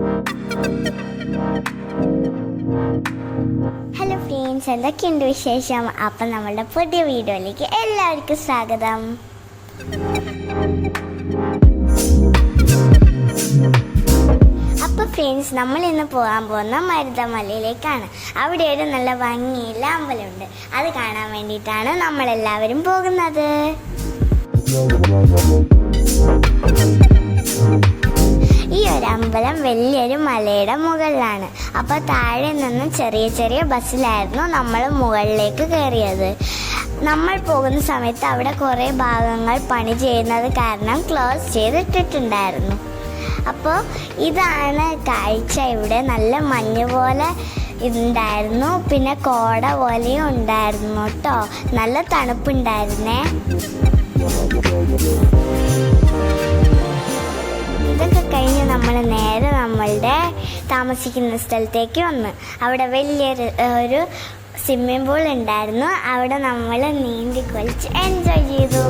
Hello friends, എന്തൊക്കെയുണ്ട് വിശേഷം? അപ്പം നമ്മളുടെ പുതിയ വീഡിയോയിലേക്ക് എല്ലാവർക്കും സ്വാഗതം. അപ്പോൾ ഫ്രണ്ട്സ്, നമ്മൾ ഇന്ന് പോകാൻ പോകുന്ന മരുതമലയിലേക്കാണ്. അവിടെ ഒരു നല്ല ഭംഗിയുള്ള അമ്പലമുണ്ട്. അത് കാണാൻ വേണ്ടിയിട്ടാണ് നമ്മളെല്ലാവരും പോകുന്നത്. ഈ ഒരു അമ്പലം വലിയൊരു മലയുടെ മുകളിലാണ്. അപ്പോൾ താഴെ നിന്ന് ചെറിയ ചെറിയ ബസ്സിലായിരുന്നു നമ്മൾ മുകളിലേക്ക് കയറിയത്. നമ്മൾ പോകുന്ന സമയത്ത് അവിടെ കുറേ ഭാഗങ്ങൾ പണി ചെയ്യുന്നത് കാരണം ക്ലോസ് ചെയ്തിട്ടിട്ടുണ്ടായിരുന്നു. അപ്പോൾ ഇതാണ് കാഴ്ച. ഇവിടെ നല്ല മഞ്ഞ് പോലെ ഉണ്ടായിരുന്നു, പിന്നെ കോട പോലെയും ഉണ്ടായിരുന്നു കേട്ടോ. നല്ല തണുപ്പുണ്ടായിരുന്നേ. ഇതൊക്കെ കഴിഞ്ഞ് നമ്മൾ നേരെ നമ്മളുടെ താമസിക്കുന്ന സ്ഥലത്തേക്ക് വന്ന് അവിടെ വലിയൊരു സ്വിമ്മിംഗ് പൂൾ ഉണ്ടായിരുന്നു. അവിടെ നമ്മൾ നീന്തി കുളിച്ച് എൻജോയ് ചെയ്തു.